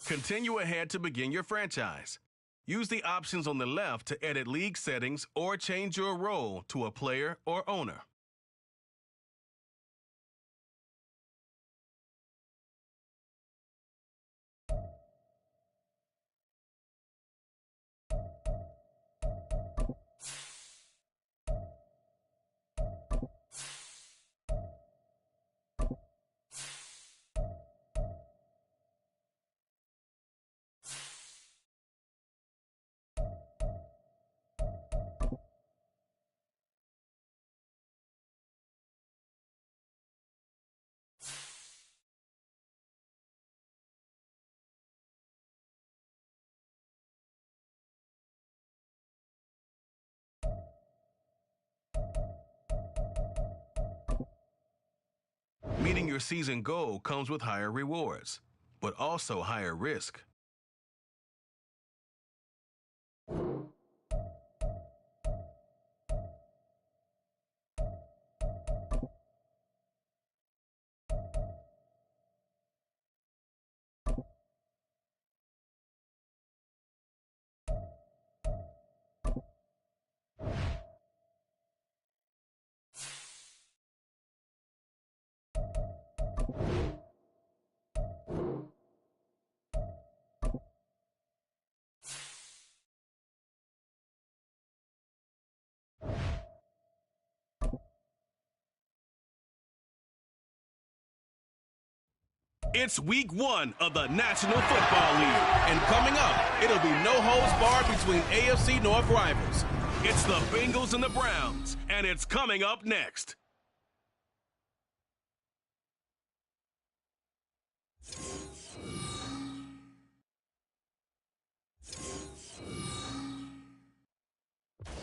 Continue ahead to begin your franchise. Use the options on the left to edit league settings or change your role to a player or owner. Meeting your season goal comes with higher rewards, but also higher risk. It's week 1 of the National Football League, and coming up, it'll be no holds barred between AFC North rivals. It's the Bengals and the Browns, and it's coming up next.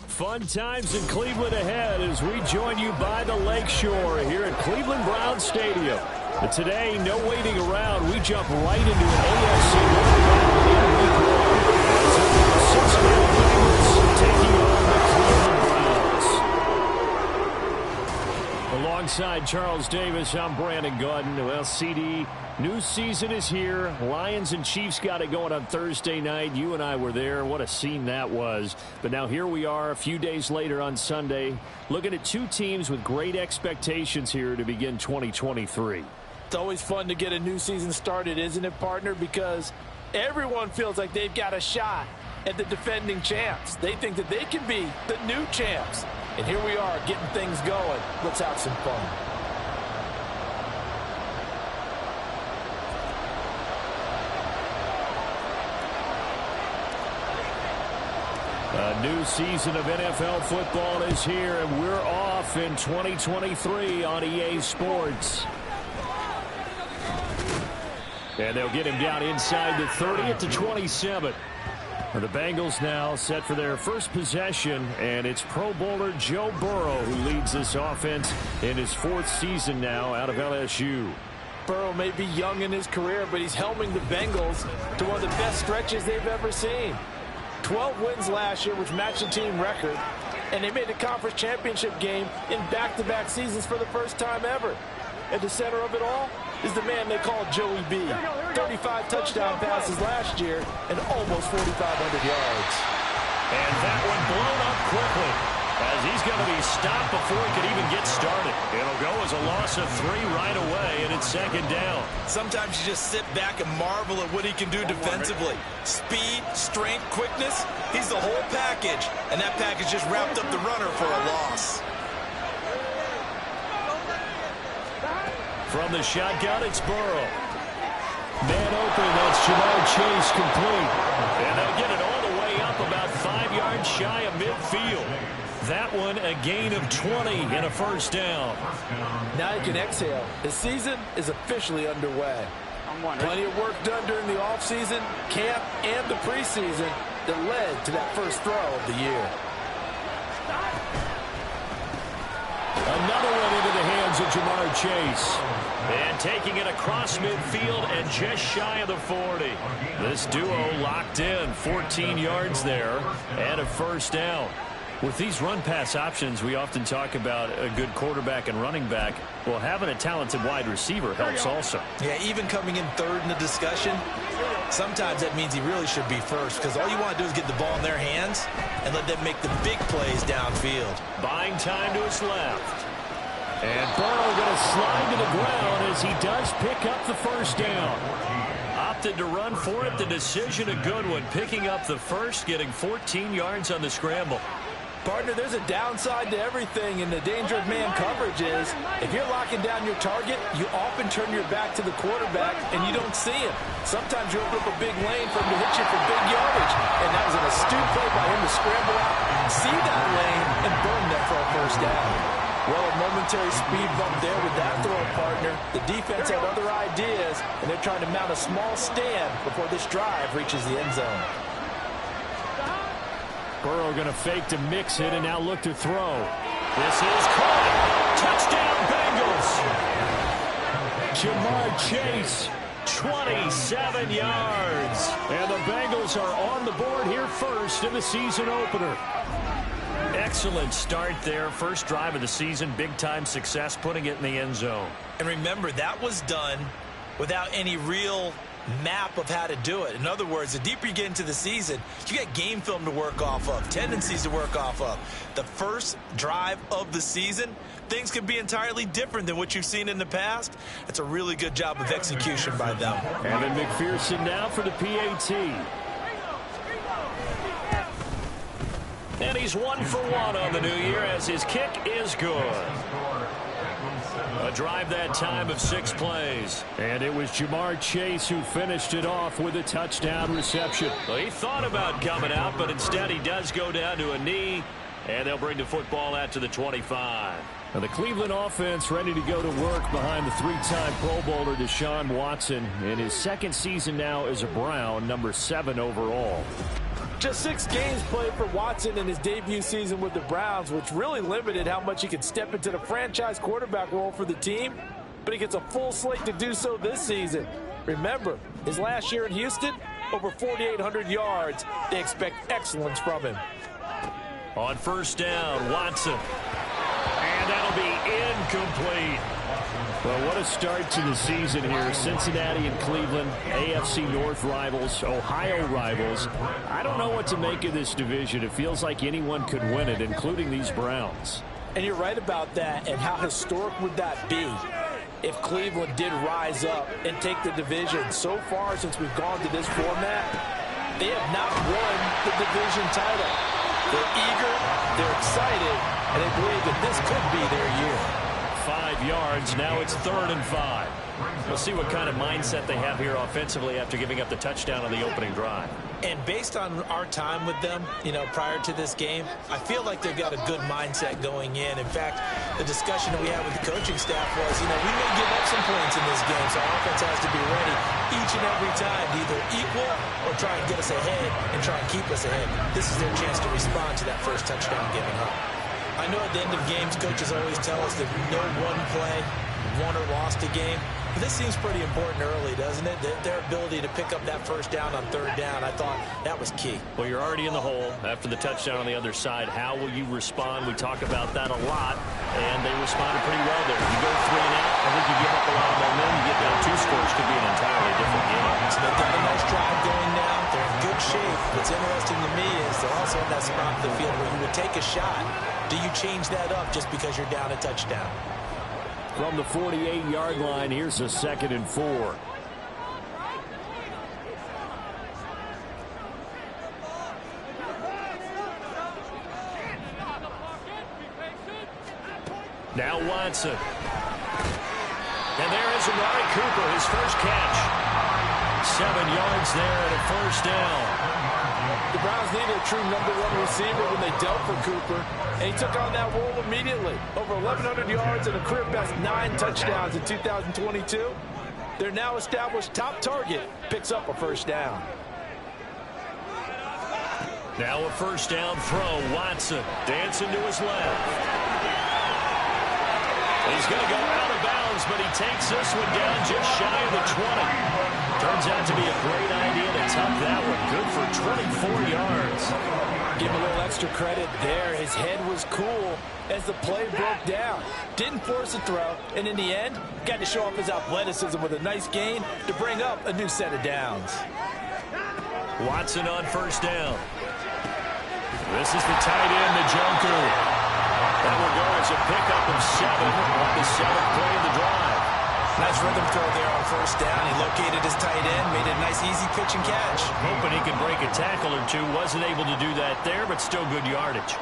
Fun times in Cleveland ahead as we join you by the Lakeshore here at Cleveland Browns Stadium. But today, no waiting around. We jump right into an AFC North battle in week 1. As the Cincinnati Bengals taking on the Cleveland Browns. Alongside Charles Davis, I'm Brandon Gordon. Well, CD, new season is here. Lions and Chiefs got it going on Thursday night. You and I were there. What a scene that was. But now here we are a few days later on Sunday, looking at two teams with great expectations here to begin 2023. It's always fun to get a new season started, isn't it, partner? Because everyone feels like they've got a shot at the defending champs. They think that they can be the new champs. And here we are getting things going. Let's have some fun. A new season of NFL football is here, and we're off in 2023 on EA Sports. And they'll get him down inside the 30 at the 27. The Bengals now set for their first possession, and it's Pro Bowler Joe Burrow who leads this offense in his 4th season now out of LSU. Burrow may be young in his career, but he's helming the Bengals to one of the best stretches they've ever seen. 12 wins last year, which matched the team record, and they made the conference championship game in back-to-back seasons for the first time ever. At the center of it all is the man they call Joey B. 35 touchdown passes last year and almost 4,500 yards. And that one blown up quickly as he's going to be stopped before he could even get started. It'll go as a loss of 3 right away, and it's 2nd down. Sometimes you just sit back and marvel at what he can do defensively. Speed, strength, quickness, he's the whole package. And that package just wrapped up the runner for a loss. From the shotgun, it's Burrow. Man open, that's Jamar Chase complete. And they'll get it all the way up about 5 yards shy of midfield. That one a gain of 20 and a 1st down. Now you can exhale. The season is officially underway. Plenty of work done during the offseason, camp, and the preseason that led to that first throw of the year. Another one into the hands of Jamar Chase. And taking it across midfield and just shy of the 40. This duo locked in, 14 yards there and a 1st down. With these run-pass options, we often talk about a good quarterback and running back. Well, having a talented wide receiver helps also. Yeah, even coming in third in the discussion, sometimes that means he really should be first, because all you want to do is get the ball in their hands and let them make the big plays downfield. Buying time to his left. And Burrow going to slide to the ground as he does pick up the first down. Opted to run for it. The decision a good one. Picking up the first, getting 14 yards on the scramble. Partner, there's a downside to everything, and the danger of man coverage is if you're locking down your target, you often turn your back to the quarterback and you don't see him. Sometimes you open up a big lane for him to hit you for big yardage, and that was an astute play by him to scramble out, see that lane, and burn that for a first down. Well, a momentary speed bump there with that throw, partner. The defense had other ideas, and they're trying to mount a small stand before this drive reaches the end zone. Burrow going to fake to mix it and now look to throw. This is caught. Touchdown, Bengals. Jamar Chase, 27 yards. And the Bengals are on the board here first in the season opener. Excellent start there. First drive of the season. Big-time success, putting it in the end zone. And remember, that was done without any real map of how to do it. In other words, the deeper you get into the season, you got game film to work off of, tendencies to work off of. The first drive of the season, things can be entirely different than what you've seen in the past. It's a really good job of execution by them. Evan McPherson now for the PAT. And he's 1 for 1 on the new year as his kick is good. A drive that time of 6 plays. And it was Jamar Chase who finished it off with a touchdown reception. Well, he thought about coming out, but instead he does go down to a knee. And they'll bring the football out to the 25. Now the Cleveland offense ready to go to work behind the 3-time Pro Bowler Deshaun Watson in his second season now as a Brown, number 7 overall. Just 6 games played for Watson in his debut season with the Browns, which really limited how much he could step into the franchise quarterback role for the team. But he gets a full slate to do so this season. Remember, his last year in Houston, over 4,800 yards. They expect excellence from him. On first down, Watson. And that'll be incomplete. Well, what a start to the season here. Cincinnati and Cleveland, AFC North rivals, Ohio rivals. I don't know what to make of this division. It feels like anyone could win it, including these Browns. And you're right about that. And how historic would that be if Cleveland did rise up and take the division? So far, since we've gone to this format, they have not won the division title. They're eager, they're excited, and they believe that this could be their year. 5 yards. Now it's 3rd and 5. We'll see what kind of mindset they have here offensively after giving up the touchdown on the opening drive. And based on our time with them, prior to this game, I feel like they've got a good mindset going in. In fact, the discussion that we had with the coaching staff was, we may give up some points in this game, so our offense has to be ready each and every time to either equal or try and get us ahead and try and keep us ahead. This is their chance to respond to that first touchdown given up. I know at the end of games, coaches always tell us that no one play won or lost a game. But this seems pretty important early, doesn't it? Their ability to pick up that first down on 3rd down, I thought that was key. Well, you're already in the hole after the touchdown on the other side. How will you respond? We talk about that a lot, and they responded pretty well there. You go 3 and out, I think you give up a lot of momentum. You get down 2 scores, could be an entirely different game. So they've got a nice drive going now. They're in good shape. What's interesting to me is they're also in that spot of the field where you would take a shot. Do you change that up just because you're down a touchdown? From the 48-yard line, here's a 2nd and 4. Now Watson. And there is Amari Cooper, his first catch. 7 yards there and a first down. The Browns needed a true #1 receiver when they dealt for Cooper, and he took on that role immediately. Over 1,100 yards and a career-best 9 touchdowns in 2022. Their now established top target picks up a first down. Now a first down throw. Watson dancing to his left. He's going to go out of bounds, but he takes this one down just shy of the 20. Turns out to be a great idea to tuck that one. Good for 24 yards. Give him a little extra credit there. His head was cool as the play broke down. Didn't force a throw, and in the end, got to show off his athleticism with a nice gain to bring up a new set of downs. Watson on first down. This is the tight end, Njoku. That will go as a pickup of 7 on the 7th play of the drive. Nice rhythm throw there on first down. He located his tight end, made a nice easy pitch and catch. Hoping he could break a tackle or two. Wasn't able to do that there, but still good yardage.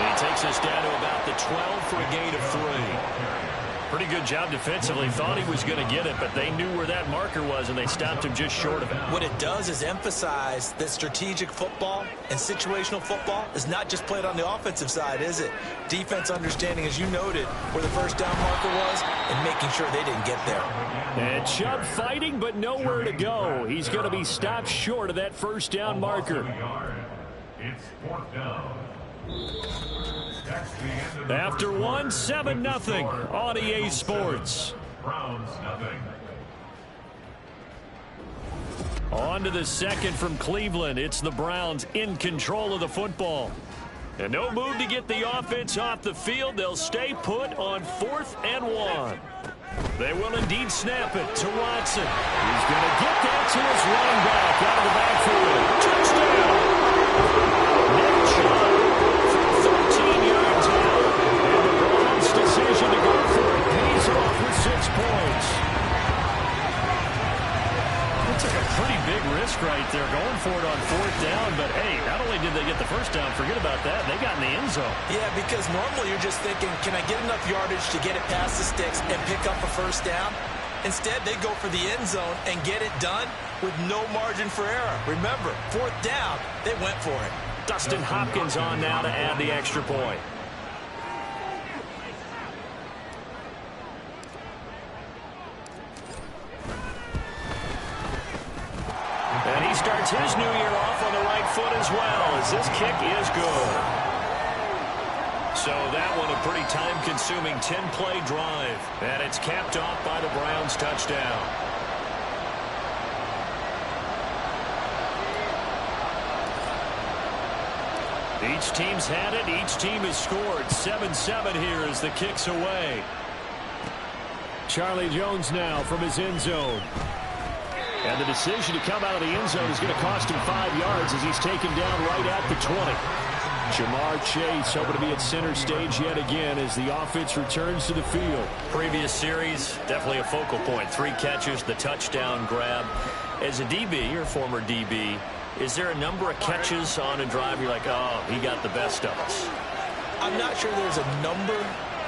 He takes us down to about the 12 for a gain of 3. Pretty good job defensively. Thought he was going to get it, but they knew where that marker was, and they stopped him just short of it. What it does is emphasize that strategic football and situational football is not just played on the offensive side, is it? Defense understanding, as you noted, where the first down marker was and making sure they didn't get there. And Chubb fighting, but nowhere to go. He's going to be stopped short of that first down marker. It's 4th down. After 1, 7-0 on EA Sports. Browns nothing. On to the second from Cleveland. It's the Browns in control of the football. And no move to get the offense off the field. They'll stay put on 4th and 1. They will indeed snap it to Watson. He's going to get that to his running back out of the backfield. Touchdown. Nick Chubb from 13 yards out. And the Browns' decision to go for it pays off with 6 points. That took a pretty big risk right there, going for it on 4th down. But, hey, not only did they get the first down, forget about that, they got in the end zone. Yeah, because normally you're just thinking, can I get enough yardage to get it past the sticks and pick up a first down? Instead, they go for the end zone and get it done with no margin for error. Remember, 4th down, they went for it. Dustin Hopkins on now to add the extra point. And he starts his new year off on the right foot as well, as this kick is good. So that one a pretty time-consuming 10-play drive. And it's capped off by the Browns' touchdown. Each team's had it. Each team has scored. 7-7 here as the kick's away. Charlie Jones now from his end zone. And the decision to come out of the end zone is going to cost him 5 yards as he's taken down right at the 20. Jamar Chase hoping to be at center stage yet again as the offense returns to the field. Previous series, definitely a focal point. 3 catches, the touchdown grab. As a DB, or former DB, is there a number of catches on a drive you're like, oh, he got the best of us? I'm not sure there's a number,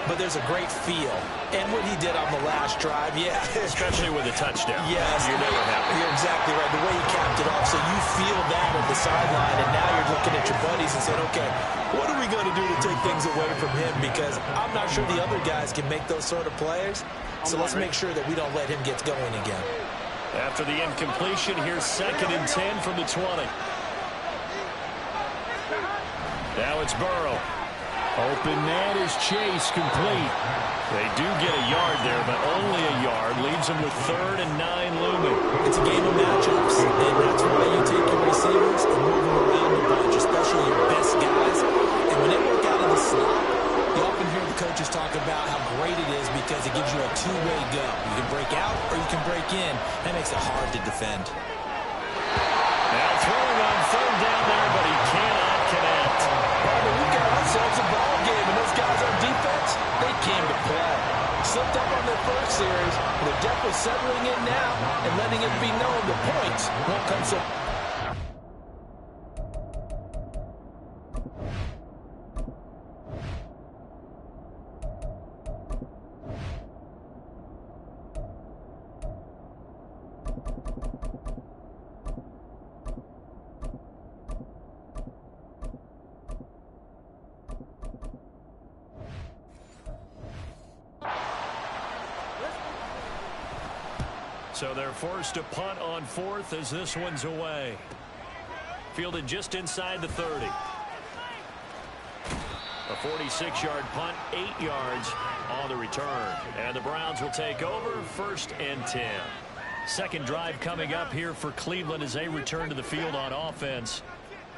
but there's a great feel. And what he did on the last drive, yeah. Especially with a touchdown. Yes. You're never happy. You're exactly right. The way he capped it off, so you feel that at the sideline, and now you're looking at your buddies and saying, okay, what are we going to do to take things away from him? Because I'm not sure the other guys can make those sort of plays. So let's make sure that we don't let him get going again. After the incompletion, here's 2nd and 10 from the 20. Now it's Burrow. Open man is Chase, complete. They do get a yard there, but only a yard. Leaves them with 3rd and 9 looming. It's a game of matchups, and that's why you take your receivers and move them around the bunch, especially your best guys. And when they work out in the slot, you often hear the coaches talk about how great it is because it gives you a two-way go. You can break out or you can break in. That makes it hard to defend. Now throwing on 3rd down there, but he cannot connect. We've got ourselves a ball game, and those guys on defense, they came to play. Slipped up on their first series, but they're definitely settling in now and letting it be known the points won't come so. So they're forced to punt on 4th as this one's away. Fielded just inside the 30. A 46-yard punt, 8 yards on the return. And the Browns will take over, 1st and 10. Second drive coming up here for Cleveland as they return to the field on offense.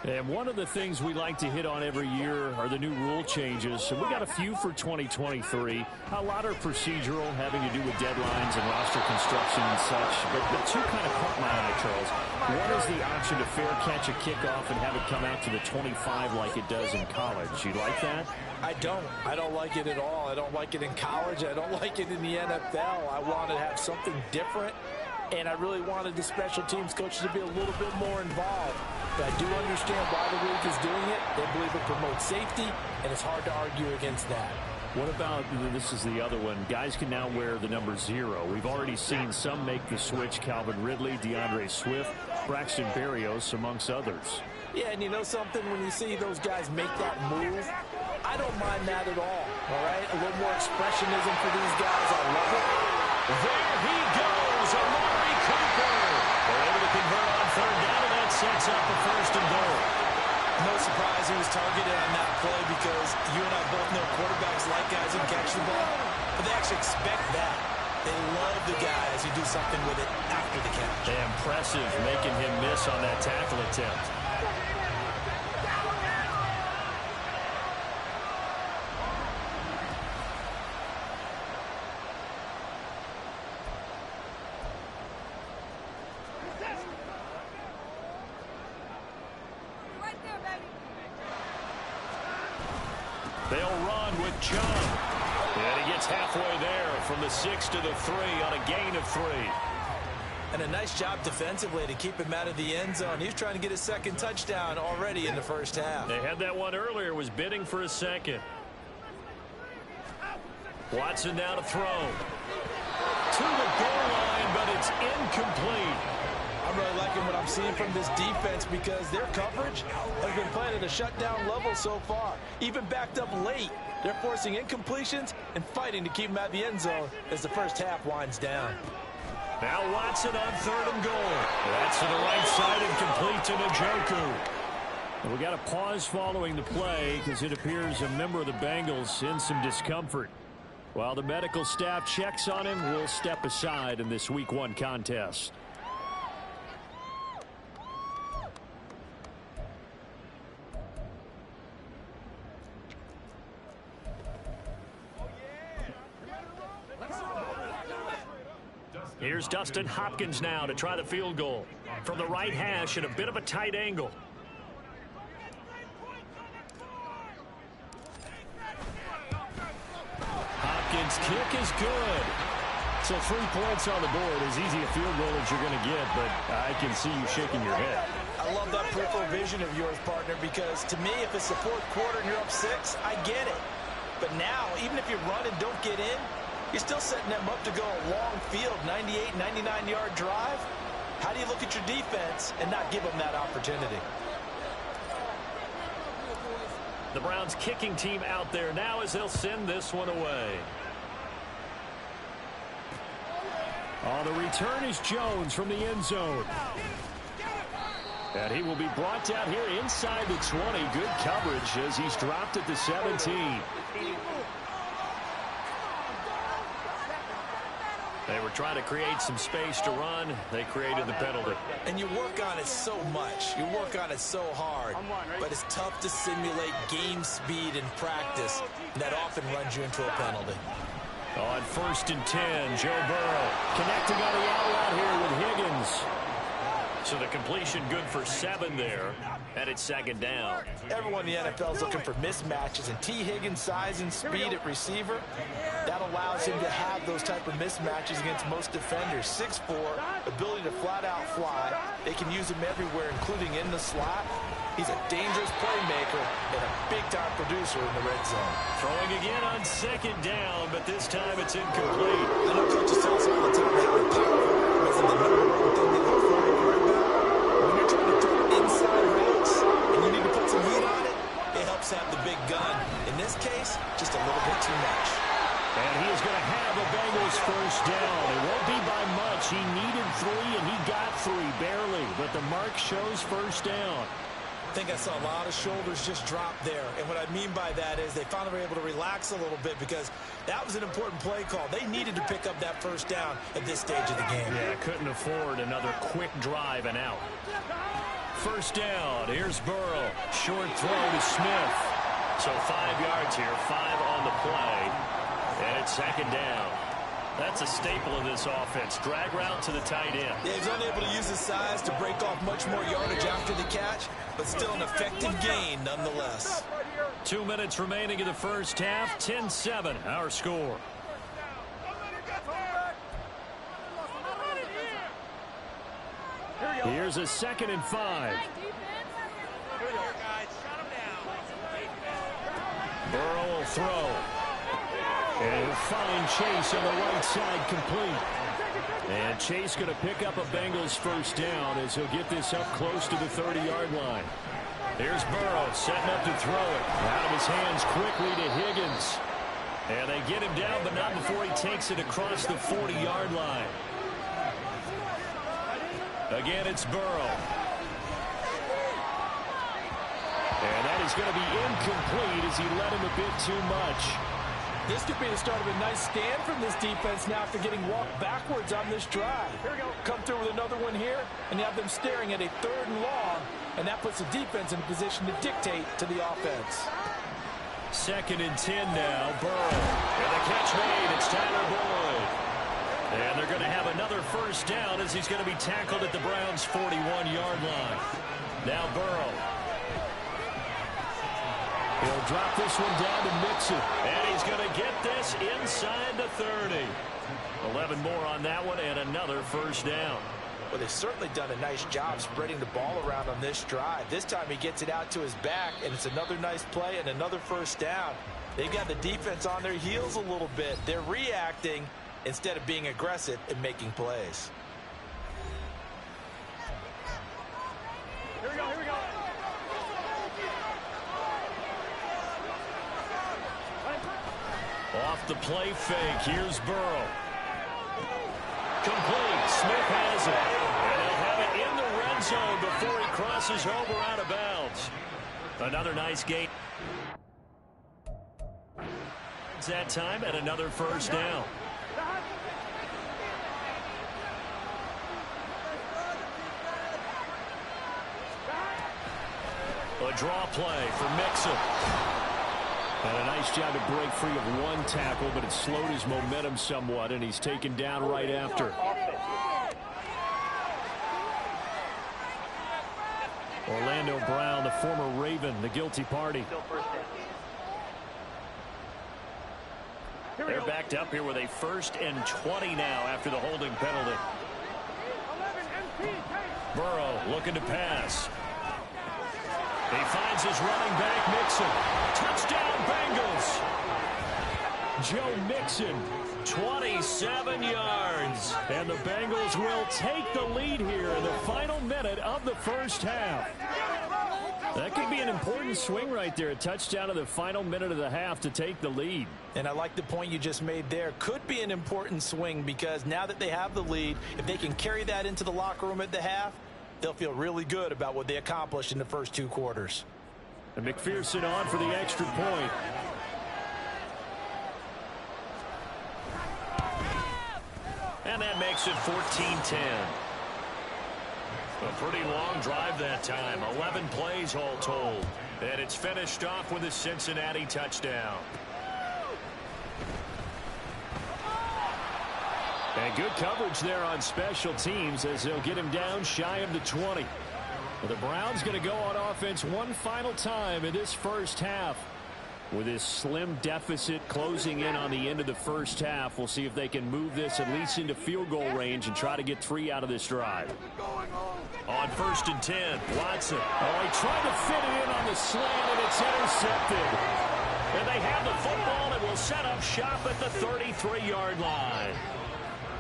And one of the things we like to hit on every year are the new rule changes. So we got a few for 2023. A lot are procedural, having to do with deadlines and roster construction and such. But two kind of caught my eye, Charles. One is the option to fair catch a kickoff and have it come out to the 25 like it does in college. You like that? I don't like it at all. I don't like it in college. I don't like it in the NFL. I want to have something different. And I really wanted the special teams coaches to be a little bit more involved. But I do understand why the league is doing it. They believe it promotes safety, and it's hard to argue against that. What about, this is the other one, guys can now wear the number 0. We've already seen some make the switch, Calvin Ridley, DeAndre Swift, Braxton Berrios, amongst others. Yeah, and you know something, when you see those guys make that move, I don't mind that at all right? A little more expressionism for these guys. I love it. There he goes, Amari Cooper. They're able to convert on 3rd down, and that sets up the 1st and goal. No surprise he was targeted on that play because you and I both know quarterbacks like guys who catch the ball, but they actually expect that. They love the guys who do something with it after the catch. Impressive, making him miss on that tackle attempt. They'll run with Chubb. And he gets halfway there from the 6 to the 3 on a gain of 3. And a nice job defensively to keep him out of the end zone. He was trying to get his 2nd touchdown already in the 1st half. They had that one earlier, was bidding for a 2nd. Watson now to throw. To the goal line, but it's incomplete. I'm really liking what I'm seeing from this defense because their coverage has been playing at a shutdown level so far. Even backed up late, they're forcing incompletions and fighting to keep them out of the end zone as the 1st half winds down. Now Watson on 3rd and goal. That's to the right side and complete to Njoku. And we got a pause following the play because it appears a member of the Bengals in some discomfort. While the medical staff checks on him, we'll step aside in this Week 1 contest. Here's Dustin Hopkins now to try the field goal. From the right hash at a bit of a tight angle. Hopkins' kick is good. So 3 points on the board, as easy a field goal as you're going to get, but I can see you shaking your head. I love that peripheral vision of yours, partner, because to me, if it's the 4th quarter and you're up 6, I get it. But now, even if you run and don't get in, you're still setting them up to go a long field, 98, 99-yard drive. How do you look at your defense and not give them that opportunity? The Browns kicking team out there now as they'll send this one away. On the return is Jones from the end zone. And he will be brought down here inside the 20. Good coverage as he's dropped at the 17. They were trying to create some space to run. They created the penalty. And you work on it so much. You work on it so hard. But it's tough to simulate game speed in practice. That often runs you into a penalty. On 1st and 10, Joe Burrow connecting on the out here with Higgins. So the completion good for 7 there. And it's 2nd down. Everyone in the NFL is looking for mismatches, and T. Higgins' size and speed at receiver, that allows him to have those type of mismatches against most defenders. 6'4", ability to flat-out fly. They can use him everywhere, including in the slot. He's a dangerous playmaker and a big-time producer in the red zone. Throwing again on 2nd down, but this time it's incomplete. I know coaches tell us all the time how powerful is the number 1 thing they look for and worry about. When you're trying to throw inside routes and you need to put some heat on it, it helps have the big gun. In this case, just a little bit too much. And he is going to have a Bengals 1st down. It won't be by much. He needed 3, and he got 3, barely. But the mark shows 1st down. think I saw a lot of shoulders just drop there. And what I mean by that is they finally were able to relax a little bit because that was an important play call. They needed to pick up that first down at this stage of the game. Yeah, couldn't afford another quick drive and out. First down, here's Burrow. Short throw to Smith. So 5 yards here, 5 on the play. And it's second down. That's a staple of this offense. Drag route to the tight end. Yeah, he's unable to use his size to break off much more yardage after the catch, but still an effective gain nonetheless. 2 minutes remaining in the first half. 10-7, our score. Here's a 2nd and 5. Burrow will throw. And he'll find Chase on the right side complete. And Chase going to pick up a Bengals first down as he'll get this up close to the 30-yard line. Here's Burrow setting up to throw it. Out of his hands quickly to Higgins. And they get him down, but not before he takes it across the 40-yard line. Again, it's Burrow. And that is going to be incomplete as he led him a bit too much. This could be the start of a nice stand from this defense now after getting walked backwards on this drive. Here we go. Come through with another one here, and you have them staring at a 3rd and long, and that puts the defense in a position to dictate to the offense. 2nd and 10 now, Burrow. And the catch made, it's Tyler Boyd. And they're going to have another first down as he's going to be tackled at the Browns' 41-yard line. Now Burrow. He'll drop this one down to Mixon. And he's going to get this inside the 30. 11 more on that one and another first down. Well, they've certainly done a nice job spreading the ball around on this drive. This time he gets it out to his back, and it's another nice play and another first down. They've got the defense on their heels a little bit. They're reacting instead of being aggressive and making plays. Here we go, here we go. Off the play fake, here's Burrow. Complete, Smith has it. And he'll have it in the red zone before he crosses over out of bounds. Another nice gain. That time at another first down. A draw play for Mixon. And a nice job to break free of one tackle, but it slowed his momentum somewhat, and he's taken down right after. Orlando Brown, the former Raven, the guilty party. They're backed up here with a 1st and 20 now after the holding penalty. Burrow looking to pass. He finds his running back, Mixon. Touchdown, Bengals. Joe Mixon, 27 yards. And the Bengals will take the lead here in the final minute of the first half. That could be an important swing right there. A touchdown in the final minute of the half to take the lead. And I like the point you just made there. Could be an important swing because now that they have the lead, if they can carry that into the locker room at the half, they'll feel really good about what they accomplished in the first 2 quarters. And McPherson on for the extra point. And that makes it 14-10. A pretty long drive that time. 11 plays all told. And it's finished off with a Cincinnati touchdown. And good coverage there on special teams as they'll get him down shy of the 20. Well, the Browns going to go on offense one final time in this first half. With this slim deficit closing in on the end of the first half, we'll see if they can move this at least into field goal range and try to get 3 out of this drive. On 1st and 10, Watson. Oh, he tried to fit it in on the slant, and it's intercepted. And they have the football and will set up shop at the 33-yard line.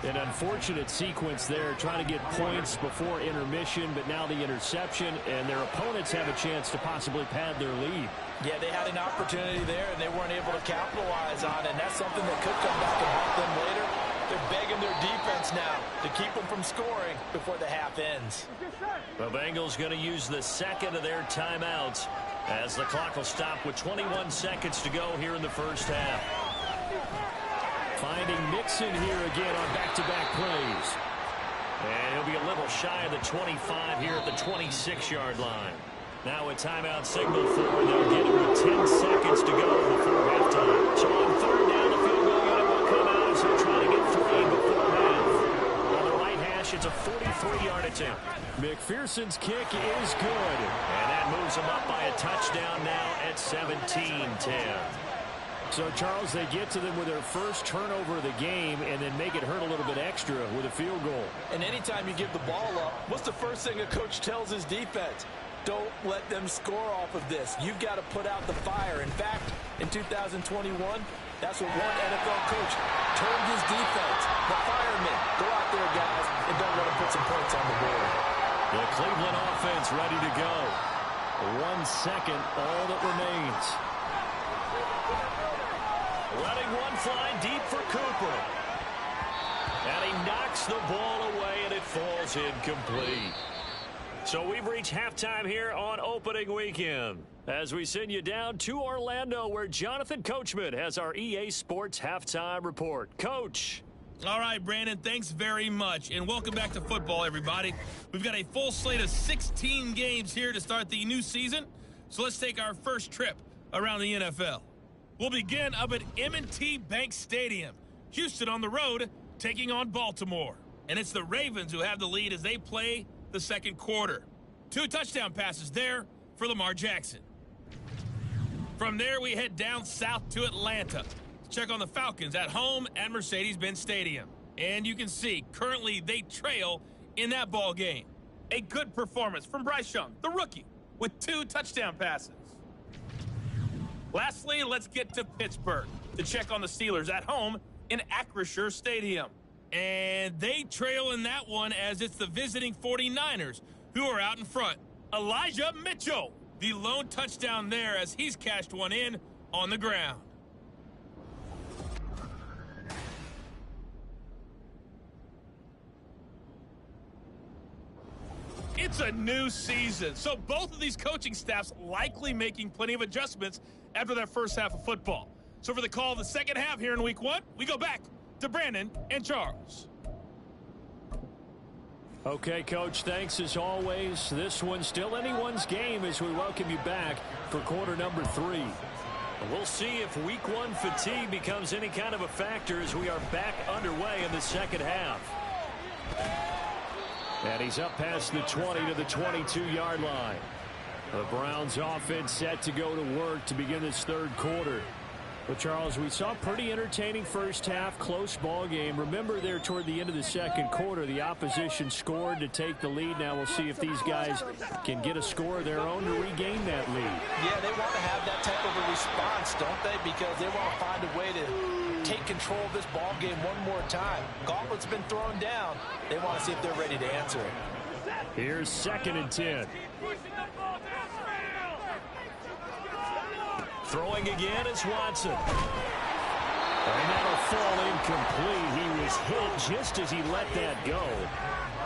An unfortunate sequence there, trying to get points before intermission, but now the interception, and their opponents have a chance to possibly pad their lead. Yeah, they had an opportunity there, and they weren't able to capitalize on it, and that's something that could come back and haunt them later. They're begging their defense now to keep them from scoring before the half ends. The Bengals going to use the second of their timeouts as the clock will stop with 21 seconds to go here in the first half. Finding Mixon here again on back-to-back plays. And he'll be a little shy of the 25 here at the 26-yard line. Now a timeout signal for they'll get him with 10 seconds to go before halftime. So on third down, the field goal unit will come out as they're trying to get 3 before half. On the right hash, it's a 43-yard attempt. McPherson's kick is good. And that moves them up by a touchdown now at 17-10. So, Charles, they get to them with their first turnover of the game and then make it hurt a little bit extra with a field goal. And anytime you give the ball up, what's the first thing a coach tells his defense? Don't let them score off of this. You've got to put out the fire. In fact, in 2021, that's what one NFL coach told his defense. The firemen, go out there, guys, and don't let them put some points on the board. The Cleveland offense ready to go. 1 second, all that remains. Letting one fly deep for Cooper. And he knocks the ball away, and it falls incomplete. So we've reached halftime here on opening weekend as we send you down to Orlando where Jonathan Coachman has our EA Sports halftime report. Coach. All right, Brandon, thanks very much. And welcome back to football, everybody. We've got a full slate of 16 games here to start the new season. So let's take our first trip around the NFL. We'll begin up at M&T Bank Stadium. Houston on the road taking on Baltimore. And it's the Ravens who have the lead as they play the second quarter. 2 touchdown passes there for Lamar Jackson. From there, we head down south to Atlanta. Check on the Falcons at home at Mercedes-Benz Stadium. And you can see, currently they trail in that ball game. A good performance from Bryce Young, the rookie, with 2 touchdown passes. Lastly, let's get to Pittsburgh to check on the Steelers at home in Acrisure Stadium. And they trail in that one as it's the visiting 49ers who are out in front. Elijah Mitchell, the lone touchdown there as he's cashed one in on the ground. It's a new season, so both of these coaching staffs likely making plenty of adjustments after their first half of football. So for the call of the second half here in week 1, we go back to Brandon and Charles. Okay, Coach, thanks as always. This one's still anyone's game as we welcome you back for quarter number 3. We'll see if week 1 fatigue becomes any kind of a factor as we are back underway in the second half. And he's up past the 20 to the 22-yard line. The Browns offense set to go to work to begin this third quarter. But, Charles, we saw a pretty entertaining first half, close ball game. Remember there toward the end of the second quarter, the opposition scored to take the lead. Now we'll see if these guys can get a score of their own to regain that lead. Yeah, they want to have that type of a response, don't they? Because they want to find a way to take control of this ball game one more time. Gauntlet's been thrown down. They want to see if they're ready to answer it. Here's 2nd and 10. Throwing again is Watson. And that'll fall incomplete. He was hit just as he let that go.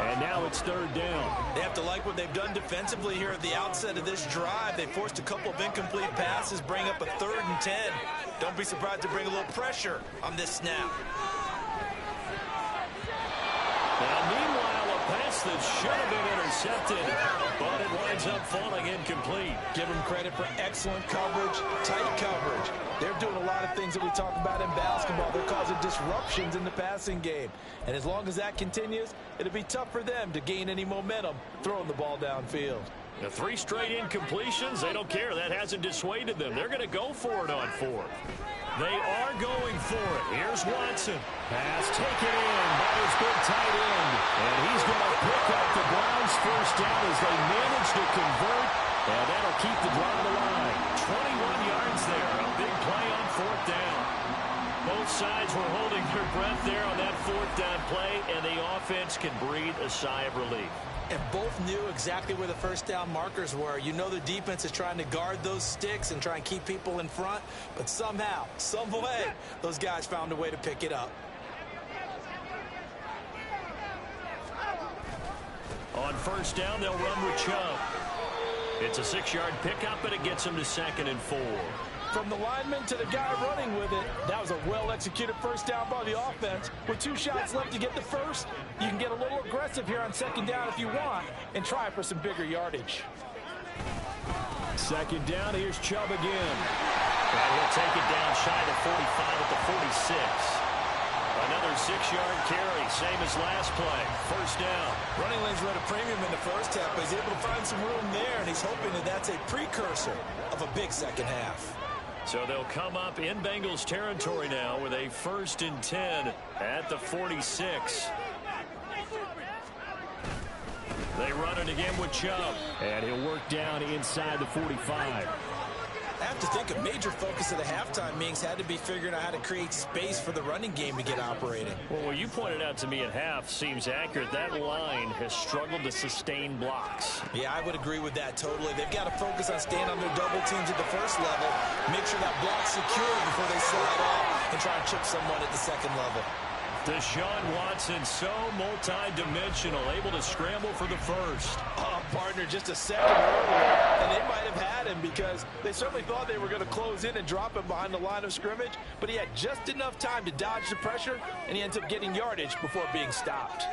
And now it's 3rd down. They have to like what they've done defensively here at the outset of this drive. They forced a couple of incomplete passes, bring up a 3rd and 10. Don't be surprised to bring a little pressure on this snap. Now, meanwhile, a pass that should have been intercepted, but it winds up falling incomplete. Give them credit for excellent coverage, tight coverage. They're doing a lot of things that we talk about in basketball. They're causing disruptions in the passing game. And as long as that continues, it'll be tough for them to gain any momentum throwing the ball downfield. The 3 straight incompletions, they don't care. That hasn't dissuaded them. They're going to go for it on 4th. They are going for it. Here's Watson. Pass taken in by his big tight end. And he's going to pick up the Browns' first down as they manage to convert. And that'll keep the drive alive. 21 yards there. A big play on 4th down. Both sides were holding their breath there on that 4th down play, and the offense can breathe a sigh of relief. And both knew exactly where the first down markers were. You know the defense is trying to guard those sticks and try and keep people in front. But somehow, some way, those guys found a way to pick it up. On first down, they'll run with Chubb. It's a 6-yard pickup, and it gets him to 2nd and 4. From the lineman to the guy running with it, that was a well-executed first down by the offense. With 2 shots left to get the first, you can get a little aggressive here on 2nd down if you want and try for some bigger yardage. 2nd down, here's Chubb again. And he'll take it down shy of 45 at the 46. Another 6-yard carry, same as last play. First down. Running lanes were at a premium in the first half, but he's able to find some room there, and he's hoping that that's a precursor of a big second half. So they'll come up in Bengals territory now with a 1st and 10 at the 46. They run it again with Chubb. And he'll work down inside the 45. I have to think a major focus of the halftime meetings had to be figuring out how to create space for the running game to get operating. Well, what you pointed out to me at half seems accurate. That line has struggled to sustain blocks. Yeah, I would agree with that totally. They've got to focus on staying on their double teams at the first level, make sure that block's secure before they slide off and try and chip someone at the second level. Deshaun Watson, so multi-dimensional, able to scramble for the first. Oh, partner, just a second earlier, and they might have had him because they certainly thought they were going to close in and drop him behind the line of scrimmage, but he had just enough time to dodge the pressure, and he ends up getting yardage before being stopped.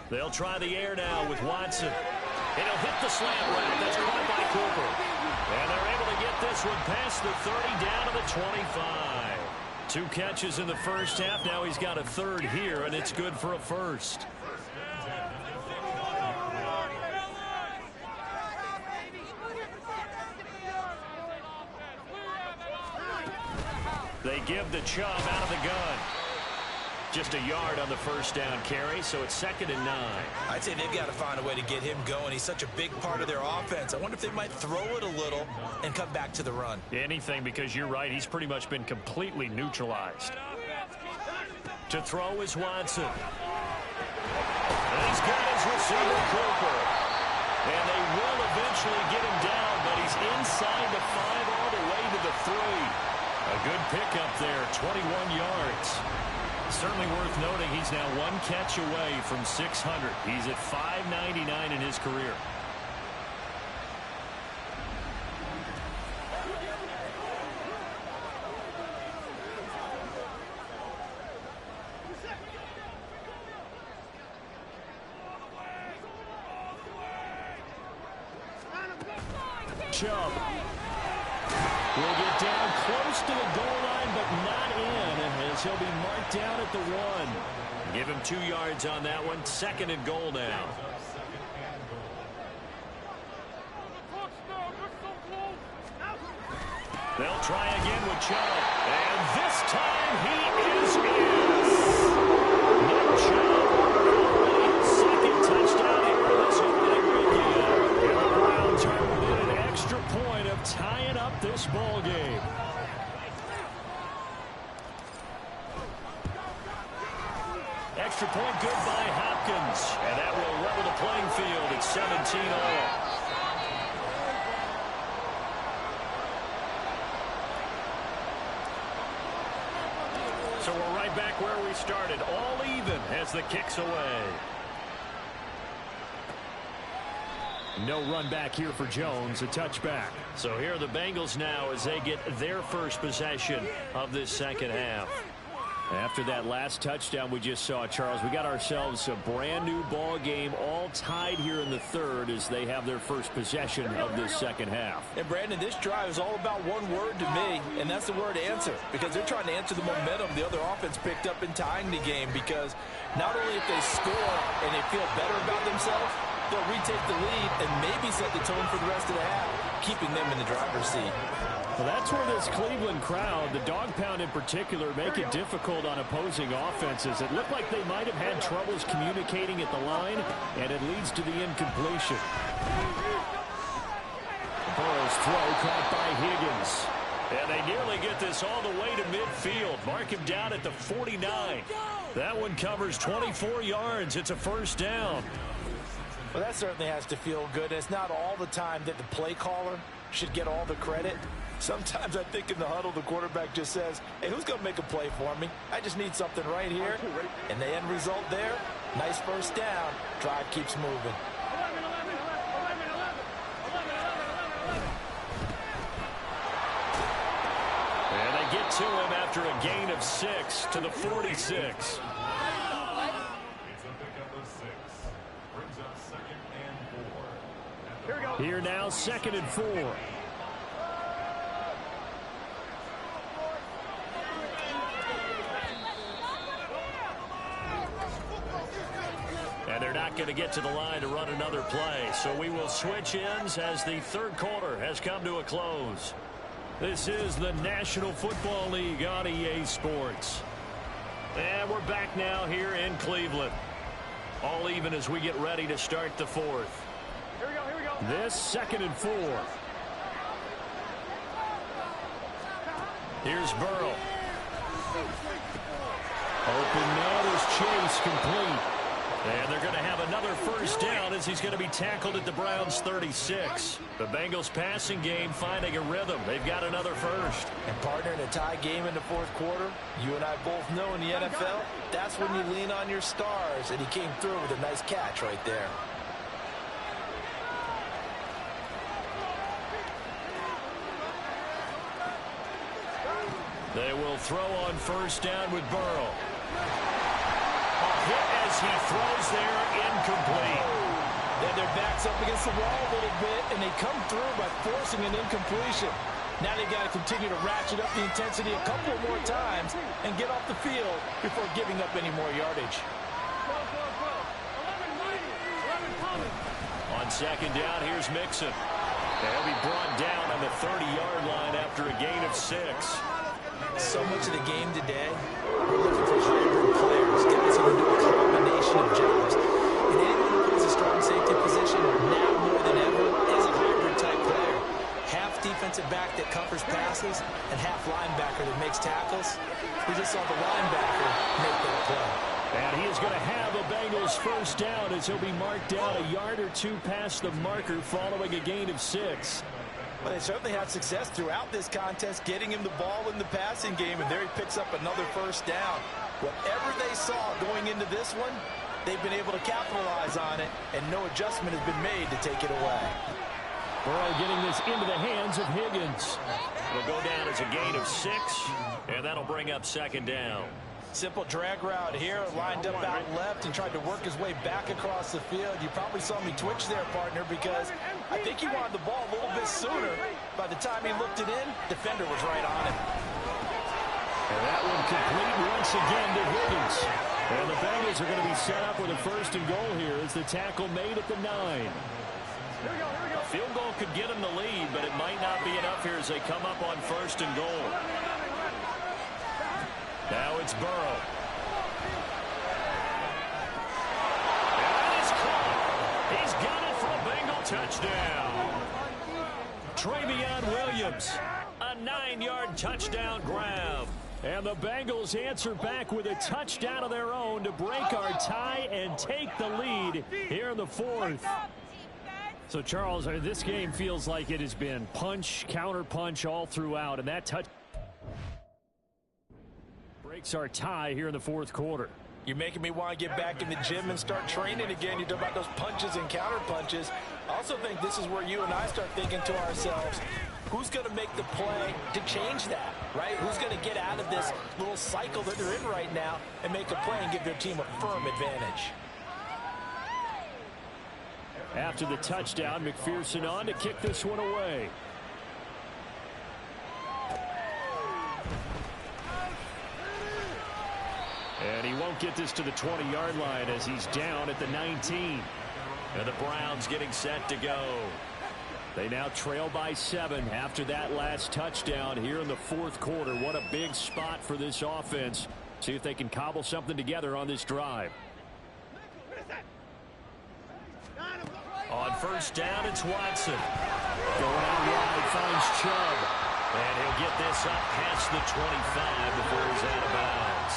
They'll try the air now with Watson. It'll hit the slant route. That's caught by Cooper. And they're able to get this one past the 30 down to the 25. 2 catches in the first half. Now he's got a 3rd here, and it's good for a 1st. They give the Chubb out of the gun. Just a yard on the first down carry, so it's 2nd and 9. I'd say they've got to find a way to get him going. He's such a big part of their offense. I wonder if they might throw it a little and come back to the run. Anything, because you're right. He's pretty much been completely neutralized. To throw is Watson. And he's got his receiver, Cooper. And they will eventually get him down, but he's inside the 5 all the way to the 3. A good pickup there, 21 yards. Certainly worth noting he's now 1 catch away from 600. He's at 599 in his career. Chubb will get down close to the goal line, but not in, as he'll be marked down at the 1. Give him 2 yards on that one. 2nd and goal now. They'll try again with Chubb, and this time he is in. Nick Chubb, 2nd touchdown here in this opening weekend. And the Browns are within an extra point of tying up this ball game. Extra point good by Hopkins, and that will level the playing field at 17 all. So we're right back where we started, all even as the kick's away. No run back here for Jones, a touchback. So here are the Bengals now as they get their first possession of this second half. After that last touchdown we just saw, Charles, we got ourselves a brand new ball game, all tied here in the 3rd as they have their first possession of this second half. And Brandon, this drive is all about one word to me, and that's the word answer, because they're trying to answer the momentum the other offense picked up in tying the game, because not only if they score and they feel better about themselves, they'll retake the lead and maybe set the tone for the rest of the half, keeping them in the driver's seat. Well, that's where this Cleveland crowd, the Dawg Pound in particular, make it difficult on opposing offenses. It looked like they might have had troubles communicating at the line, and it leads to the incompletion. Burrow's throw caught by Higgins. And they nearly get this all the way to midfield. Mark him down at the 49. That one covers 24 yards. It's a first down. Well, that certainly has to feel good. It's not all the time that the play caller should get all the credit. Sometimes I think in the huddle, the quarterback just says, hey, who's going to make a play for me? I just need something right here. And the end result there, nice first down. Drive keeps moving. And they get to him after a gain of 6 to the 46. It's a pickup of 6. Brings up 2nd and 4. Here now, 2nd and 4. And they're not going to get to the line to run another play. So we will switch ends as the third quarter has come to a close. This is the National Football League on EA Sports. And we're back now here in Cleveland. All even as we get ready to start the fourth. Here we go. This 2nd and 4. Here's Burrow. Open man is Chase, complete. And they're going to have another first down as he's going to be tackled at the Browns' 36. The Bengals passing game finding a rhythm. They've got another first. And partner, in a tie game in the fourth quarter, you and I both know in the NFL, that's when you lean on your stars. And he came through with a nice catch right there. They will throw on first down with Burrow. Hit as he throws there, incomplete. Then their back's up against the wall a little bit, and they come through by forcing an incompletion. Now they've got to continue to ratchet up the intensity a couple more times and get off the field before giving up any more yardage. On second down, here's Mixon. They'll be brought down on the 30-yard line after a gain of 6. So much of the game today, we're looking for hybrid players, guys who can do a combination of jobs. And anyone who plays a strong safety position now more than ever is a hybrid-type player. Half defensive back that covers passes and half linebacker that makes tackles. We just saw the linebacker make that play. And he is going to have a Bengals first down as he'll be marked down a yard or two past the marker following a gain of 6. Well, they certainly had success throughout this contest, getting him the ball in the passing game, and there he picks up another first down. Whatever they saw going into this one, they've been able to capitalize on it, and no adjustment has been made to take it away. Burrow getting this into the hands of Higgins. It'll go down as a gain of 6, and that'll bring up second down. Simple drag route here, lined up out left and tried to work his way back across the field. You probably saw me twitch there, partner, because I think he wanted the ball a little bit sooner. By the time he looked it in, defender was right on it. And that one complete once again to Higgins. And the Bengals are going to be set up with a first and goal here as the tackle made at the 9. A field goal could get them the lead, but it might not be enough here as they come up on first and goal. Now it's Burrow. And that is caught. He's got it for a Bengal touchdown. Travion Williams, a 9-yard touchdown grab. And the Bengals answer back with a touchdown of their own to break our tie and take the lead here in the fourth. So, Charles, this game feels like it has been punch, counter punch all throughout, and that touch breaks our tie here in the fourth quarter. You're making me want to get back in the gym and start training again. You talk about those punches and counter punches. I also think this is where you and I start thinking to ourselves, who's going to make the play to change that, right? Who's going to get out of this little cycle that they're in right now and make a play and give their team a firm advantage? After the touchdown, McPherson on to kick this one away. And he won't get this to the 20-yard line as he's down at the 19. And the Browns getting set to go. They now trail by 7 after that last touchdown here in the fourth quarter. What a big spot for this offense. See if they can cobble something together on this drive. On first down, it's Watson. Going out wide, finds Chubb. And he'll get this up past the 25 before he's out of bounds.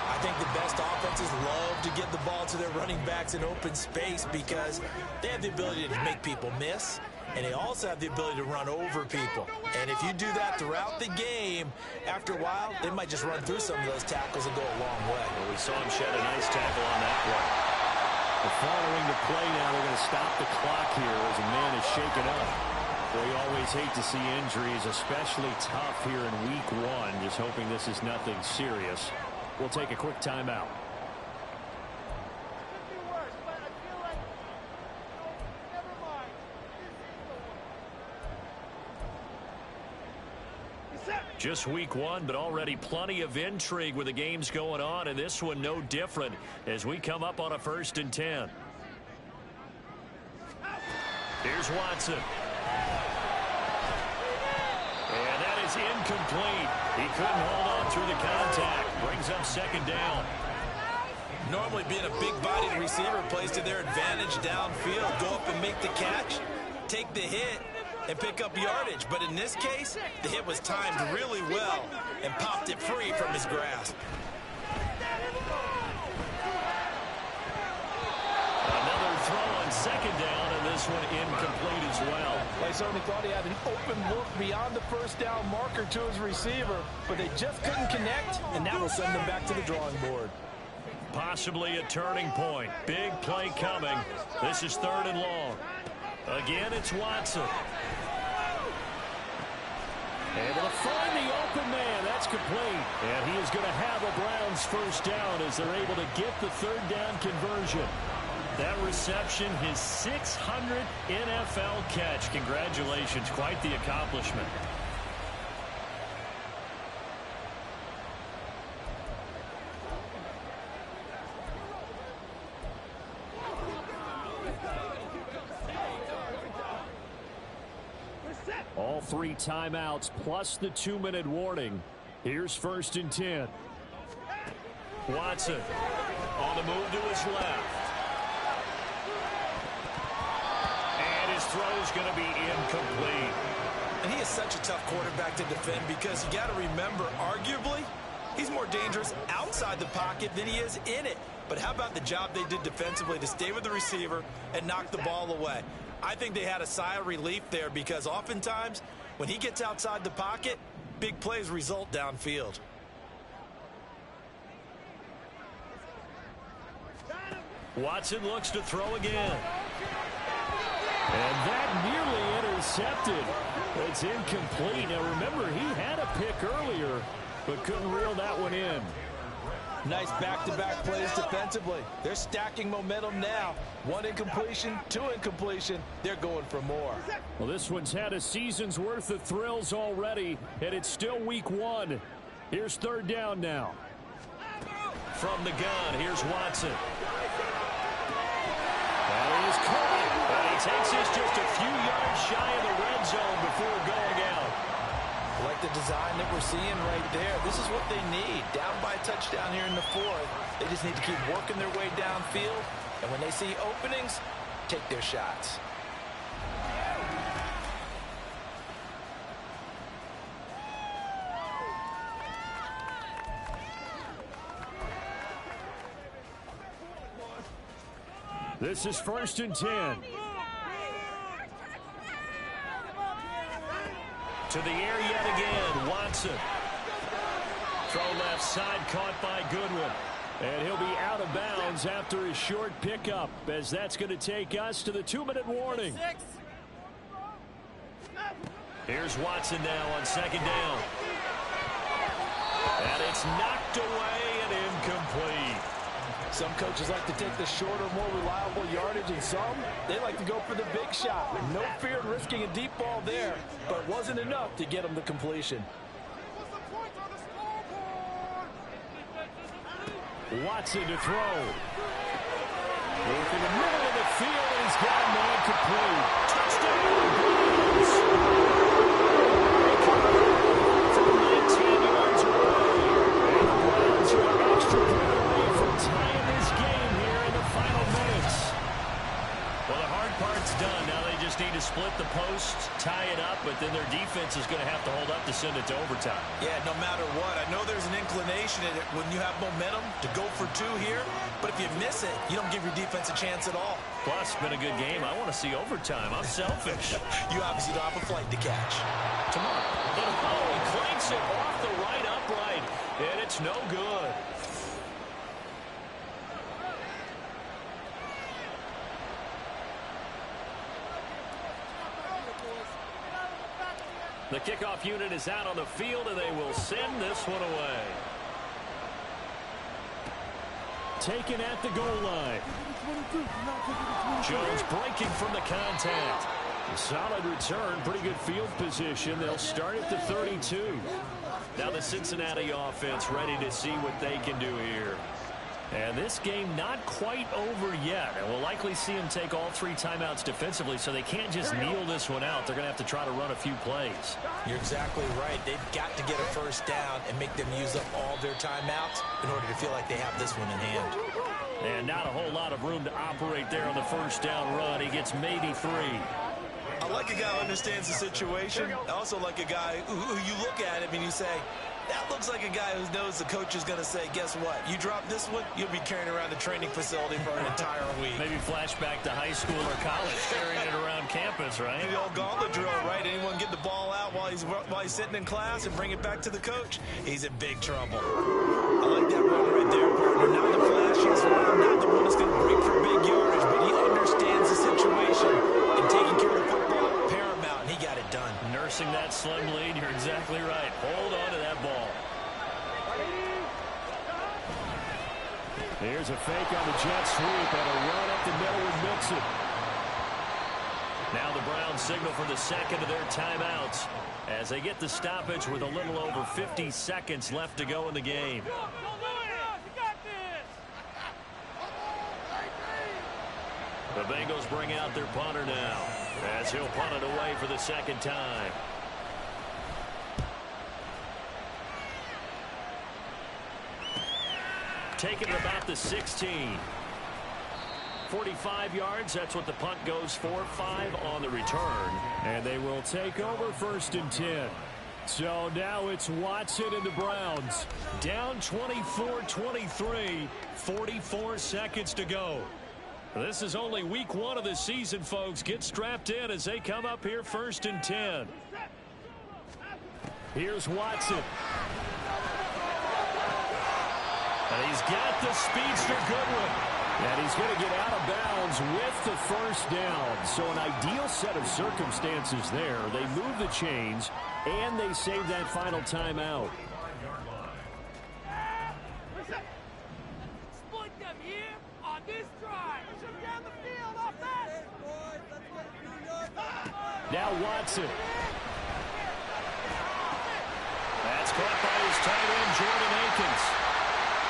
I think the best offenses love to get the ball to their running backs in open space because they have the ability to make people miss. and they also have the ability to run over people. And if you do that throughout the game, after a while, they might just run through some of those tackles and go a long way. Well, we saw him shed a nice tackle on that one. Following the play now, they're going to stop the clock here as a man is shaken up. Well, you always hate to see injuries, especially tough here in week 1. Just hoping this is nothing serious. We'll take a quick timeout. Just week 1, but already plenty of intrigue with the games going on, and this one no different as we come up on a 1st and 10. Here's Watson. And that is incomplete. He couldn't hold on through the contact. Brings up 2nd down. Normally being a big-bodied receiver plays to their advantage downfield. Go up and make the catch, take the hit, and pick up yardage. But in this case, the hit was timed really well and popped it free from his grasp. Another throw on 2nd down, and this one incomplete as well. They certainly thought he had an open look beyond the 1st down marker to his receiver, but they just couldn't connect, and that will send them back to the drawing board. Possibly a turning point. Big play coming. This is 3rd and long. Again, it's Watson. Able to find the open man. That's complete. And he is going to have a Browns 1st down as they're able to get the 3rd down conversion. That reception, his 600th NFL catch. Congratulations. Quite the accomplishment. All 3 timeouts plus the 2-minute warning. Here's 1st and 10. Watson on the move to his left. And his throw's going to be incomplete. And he is such a tough quarterback to defend because you got to remember, arguably, he's more dangerous outside the pocket than he is in it. But how about the job they did defensively to stay with the receiver and knock the ball away? I think they had a sigh of relief there because oftentimes when he gets outside the pocket, big plays result downfield. Watson looks to throw again. And that nearly intercepted. It's incomplete. Now remember, he had a pick earlier, but couldn't reel that one in. Nice back-to-back plays defensively. They're stacking momentum now. 1 incompletion, 2 incompletion. They're going for more. Well, this one's had a season's worth of thrills already, and it's still week 1. Here's 3rd down now. From the gun, here's Watson. That is caught, and he takes this just a few yards shy of the red zone before going out. Like the design that we're seeing right there. This is what they need. Down by a touchdown here in the 4th. They just need to keep working their way downfield. And when they see openings, take their shots. This is 1st and 10. To the air yet again, Watson. Throw left side, caught by Goodwin. And he'll be out of bounds after his short pickup, as that's going to take us to the 2-minute warning. Here's Watson now on 2nd down. And it's knocked away and incomplete. Some coaches like to take the shorter, more reliable yardage, and some, they like to go for the big shot. No fear in risking a deep ball there, but it wasn't enough to get him the completion. Watson to throw. Working the middle of the field, and he's got a man complete. Touchdown, Browns. From 19 yards away. And the Browns are an extra point away from tying this game here in the final minutes. Well, the hard part's done. Now they just need to split the post, tie it up, but then their defense is going to have to hold up to send it to overtime. Yeah, no matter what. I know there's an inclination in it when you have momentum to go for two here, but if you miss it, you don't give your defense a chance at all. Plus, it's been a good game. I want to see overtime. I'm selfish. You obviously don't have a flight to catch. Tomorrow. But he clanks it off the right upright, and it's no good. The kickoff unit is out on the field, and they will send this one away. Taken at the goal line. Jones breaking from the contact. A solid return, pretty good field position. They'll start at the 32. Now the Cincinnati offense ready to see what they can do here. And this game not quite over yet. And we'll likely see them take all 3 timeouts defensively, so they can't just kneel this one out. They're going to have to try to run a few plays. You're exactly right. They've got to get a first down and make them use up all their timeouts in order to feel like they have this one in hand. And not a whole lot of room to operate there on the first down run. He gets maybe 3. I like a guy who understands the situation. I also like a guy who you look at him and you say, that looks like a guy who knows the coach is going to say, guess what? You drop this one, you'll be carrying around the training facility for an entire week. Maybe flashback to high school or college, carrying it around campus, right? The old gauntlet drill, right? Anyone get the ball out while he's sitting in class and bring it back to the coach? He's in big trouble. I like that run right there, partner. Not the flashiest run, not the one that's going to break for big yardage, but he understands the situation and taking care of the football paramount, and he got it done. Nursing that slim lead, you're exactly right. Hold on to that ball. Here's a fake on the jet sweep, and a run up the middle with Mixon. Now the Browns signal for the second of their timeouts as they get the stoppage with a little over 50 seconds left to go in the game. The Bengals bring out their punter now as he'll punt it away for the second time. Taking it about the 16. 45 yards, that's what the punt goes for. 5 on the return. And they will take over 1st and 10. So now it's Watson and the Browns. Down 24-23, 44 seconds to go. This is only week 1 of the season, folks. Get strapped in as they come up here 1st and 10. Here's Watson. And he's got the speedster Goodwin. And he's going to get out of bounds with the first down. So an ideal set of circumstances there. They move the chains, and they save that final timeout. Split them here on this drive. Push them down the field off that. Now Watson. That's caught by his tight end, Jordan Akins.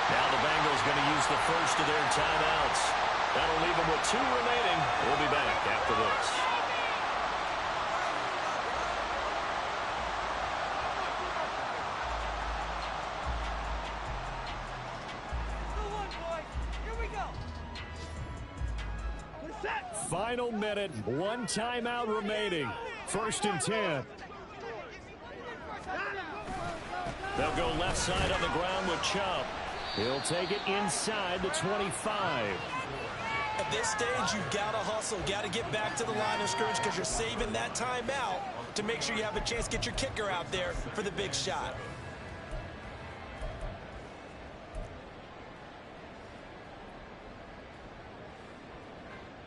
Now the Bengals going to use the first of their timeouts. That'll leave them with 2 remaining. We'll be back after this. Final minute, 1 timeout remaining. 1st and 10. They'll go left side on the ground with Chubb. He'll take it inside the 25. At this stage, you've got to hustle. Got to get back to the line of scrimmage because you're saving that timeout to make sure you have a chance to get your kicker out there for the big shot.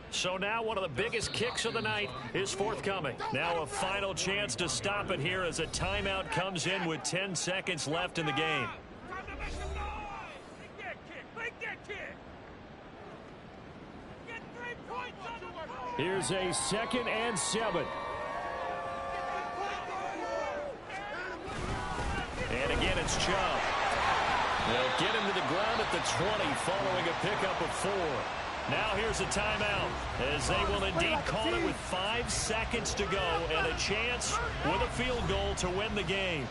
So now one of the biggest kicks of the night is forthcoming. Now a final chance to stop it here as a timeout comes in with 10 seconds left in the game. Here's a 2nd and 7. And again, it's Chubb. They'll get him to the ground at the 20 following a pickup of 4. Now here's a timeout as they will indeed call it with 5 seconds to go and a chance with a field goal to win the game.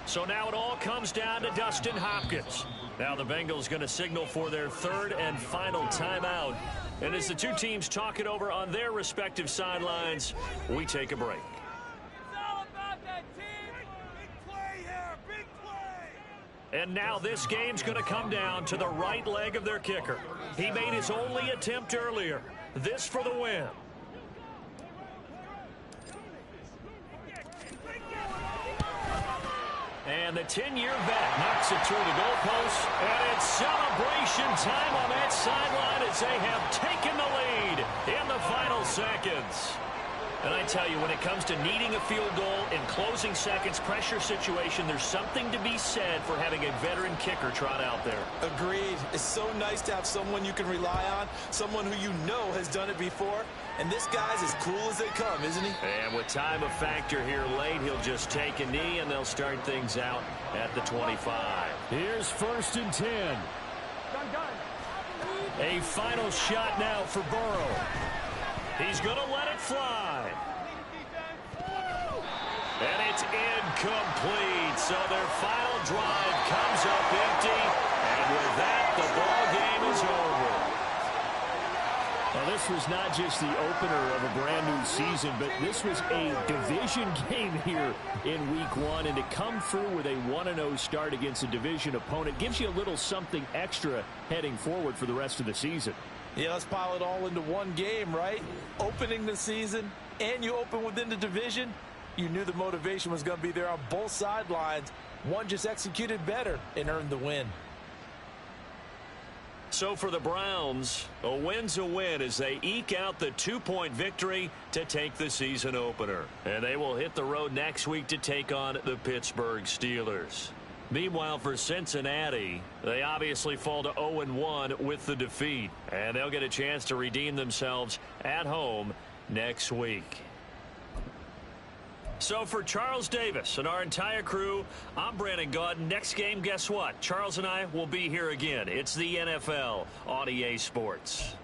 So now it all comes down to Dustin Hopkins. Now the Bengals going to signal for their 3rd and final timeout And as the two teams talk it over on their respective sidelines, we take a break. It's all about that team. Big play here. Big play. And now this game's going to come down to the right leg of their kicker. He made his only attempt earlier. This for the win. And the 10-year vet knocks it through the goalpost. And it's celebration time on that sideline as they have taken the lead in the final seconds. And I tell you, when it comes to needing a field goal in closing seconds, pressure situation, there's something to be said for having a veteran kicker trot out there. Agreed. It's so nice to have someone you can rely on, someone who you know has done it before. And this guy's as cool as they come, isn't he? And with time a factor here late, he'll just take a knee, and they'll start things out at the 25. Here's 1st and 10. A final shot now for Burrow. He's going to let it fly. And it's incomplete. So their final drive comes up empty. And with that, the ball game is over. Well, this was not just the opener of a brand new season, but this was a division game here in week 1. And to come through with a 1-0 start against a division opponent gives you a little something extra heading forward for the rest of the season. Yeah, let's pile it all into one game, right? Opening the season, and you open within the division. You knew the motivation was going to be there on both sidelines. One just executed better and earned the win. So for the Browns, a win's a win as they eke out the 2-point victory to take the season opener. And they will hit the road next week to take on the Pittsburgh Steelers. Meanwhile, for Cincinnati, they obviously fall to 0-1 with the defeat. And they'll get a chance to redeem themselves at home next week. So for Charles Davis and our entire crew, I'm Brandon Gaudin. Next game, guess what? Charles and I will be here again. It's the NFL on EA Sports.